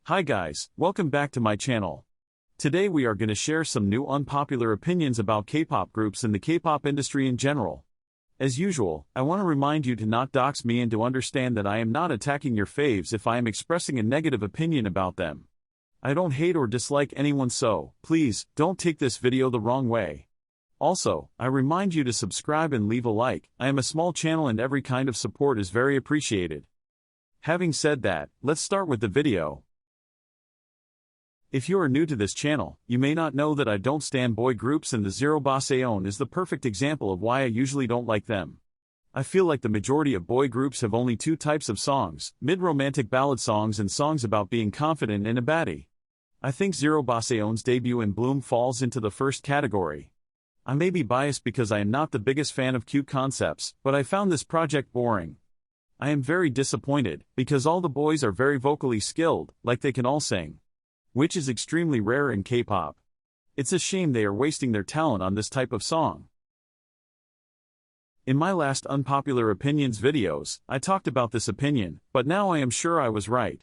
Hi guys, welcome back to my channel. Today we are going to share some new unpopular opinions about K-pop groups and the K-pop industry in general. As usual, I want to remind you to not dox me and to understand that I am not attacking your faves if I am expressing a negative opinion about them. I don't hate or dislike anyone, so, please, don't take this video the wrong way. Also, I remind you to subscribe and leave a like. I am a small channel and every kind of support is very appreciated. Having said that, let's start with the video. If you are new to this channel, you may not know that I don't stan boy groups, and the Zero Baseon is the perfect example of why I usually don't like them. I feel like the majority of boy groups have only two types of songs: mid-romantic ballad songs and songs about being confident in a baddie. I think Zero Baseon's debut in Bloom falls into the first category. I may be biased because I am not the biggest fan of cute concepts, but I found this project boring. I am very disappointed, because all the boys are very vocally skilled, like they can all sing. Which is extremely rare in K-pop. It's a shame they are wasting their talent on this type of song. In my last unpopular opinions videos, I talked about this opinion, but now I am sure I was right.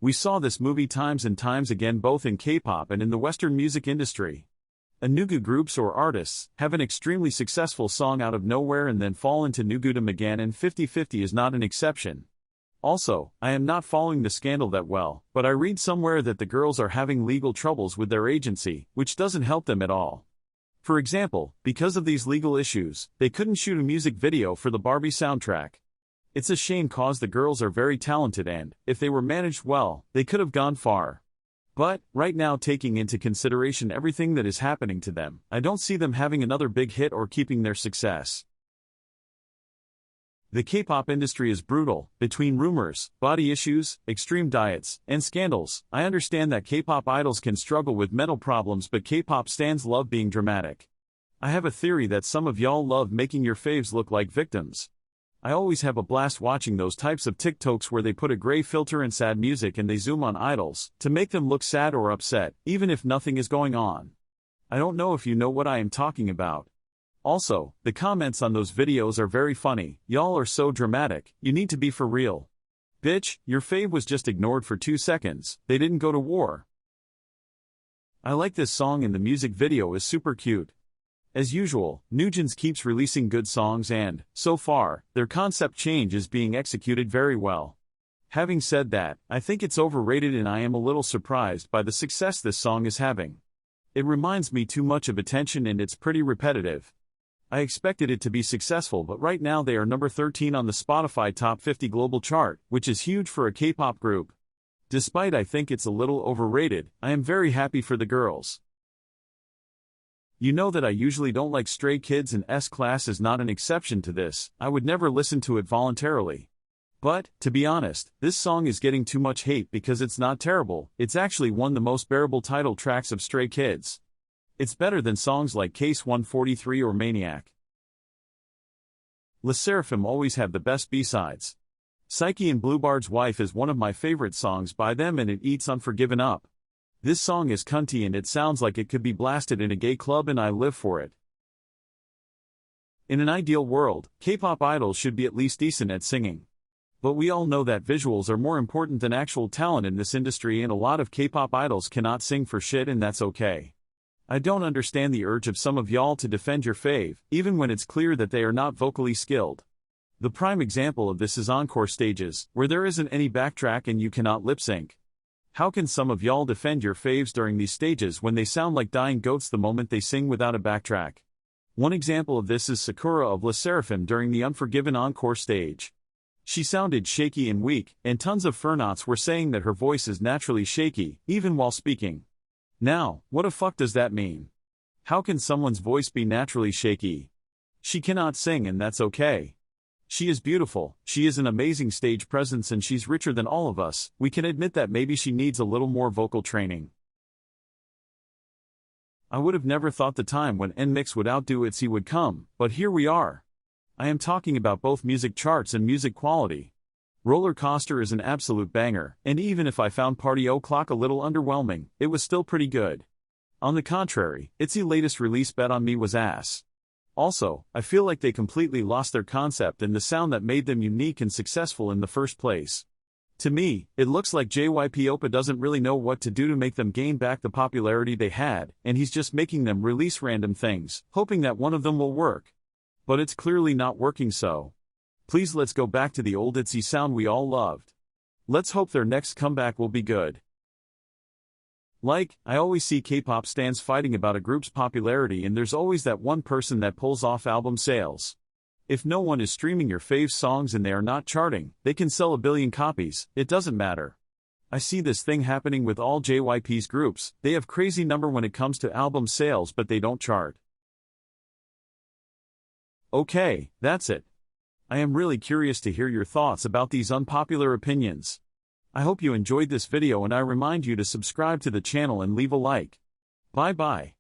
We saw this movie times and times again, both in K-pop and in the Western music industry. Enugu groups or artists have an extremely successful song out of nowhere and then fall into Nugudum again, and 50/50 is not an exception. Also, I am not following the scandal that well, but I read somewhere that the girls are having legal troubles with their agency, which doesn't help them at all. For example, because of these legal issues, they couldn't shoot a music video for the Barbie soundtrack. It's a shame cause the girls are very talented and, if they were managed well, they could have gone far. But, right now, taking into consideration everything that is happening to them, I don't see them having another big hit or keeping their success. The K-pop industry is brutal. Between rumors, body issues, extreme diets, and scandals, I understand that K-pop idols can struggle with mental problems, but K-pop stans love being dramatic. I have a theory that some of y'all love making your faves look like victims. I always have a blast watching those types of TikToks where they put a gray filter and sad music and they zoom on idols to make them look sad or upset, even if nothing is going on. I don't know if you know what I am talking about. Also, the comments on those videos are very funny. Y'all are so dramatic, you need to be for real. Bitch, your fave was just ignored for 2 seconds, they didn't go to war. I like this song and the music video is super cute. As usual, Nugence keeps releasing good songs and, so far, their concept change is being executed very well. Having said that, I think it's overrated and I am a little surprised by the success this song is having. It reminds me too much of Attention and it's pretty repetitive. I expected it to be successful, but right now they are number 13 on the Spotify Top 50 global chart, which is huge for a K-pop group. Despite I think it's a little overrated, I am very happy for the girls. You know that I usually don't like Stray Kids, and S-Class is not an exception to this. I would never listen to it voluntarily. But, to be honest, this song is getting too much hate because it's not terrible. It's actually one of the most bearable title tracks of Stray Kids. It's better than songs like Case 143 or Maniac. Le Sserafim always have the best B-sides. Psyche and Bluebard's Wife is one of my favorite songs by them, and it eats Unforgiven up. This song is cunty and it sounds like it could be blasted in a gay club, and I live for it. In an ideal world, K-pop idols should be at least decent at singing. But we all know that visuals are more important than actual talent in this industry, and a lot of K-pop idols cannot sing for shit, and that's okay. I don't understand the urge of some of y'all to defend your fave, even when it's clear that they are not vocally skilled. The prime example of this is encore stages, where there isn't any backtrack and you cannot lip sync. How can some of y'all defend your faves during these stages when they sound like dying goats the moment they sing without a backtrack? One example of this is Sakura of Le Sserafim during the Unforgiven encore stage. She sounded shaky and weak, and tons of fernauts were saying that her voice is naturally shaky, even while speaking. Now, what the fuck does that mean? How can someone's voice be naturally shaky? She cannot sing, and that's okay. She is beautiful, she is an amazing stage presence, and she's richer than all of us. We can admit that maybe she needs a little more vocal training. I would have never thought the time when NMIXX would outdo ITZY would come, but here we are. I am talking about both music charts and music quality. Roller Coaster is an absolute banger, and even if I found Party O'Clock a little underwhelming, it was still pretty good. On the contrary, ITZY's latest release Bet on Me was ass. Also, I feel like they completely lost their concept and the sound that made them unique and successful in the first place. To me, it looks like JYP Oppa doesn't really know what to do to make them gain back the popularity they had, and he's just making them release random things, hoping that one of them will work. But it's clearly not working, so please let's go back to the old ITZY sound we all loved. Let's hope their next comeback will be good. I always see K-pop stans fighting about a group's popularity, and there's always that one person that pulls off album sales. If no one is streaming your fave songs and they are not charting, they can sell 1 billion copies, it doesn't matter. I see this thing happening with all JYP's groups. They have crazy number when it comes to album sales, but they don't chart. Okay, that's it. I am really curious to hear your thoughts about these unpopular opinions. I hope you enjoyed this video, and I remind you to subscribe to the channel and leave a like. Bye bye.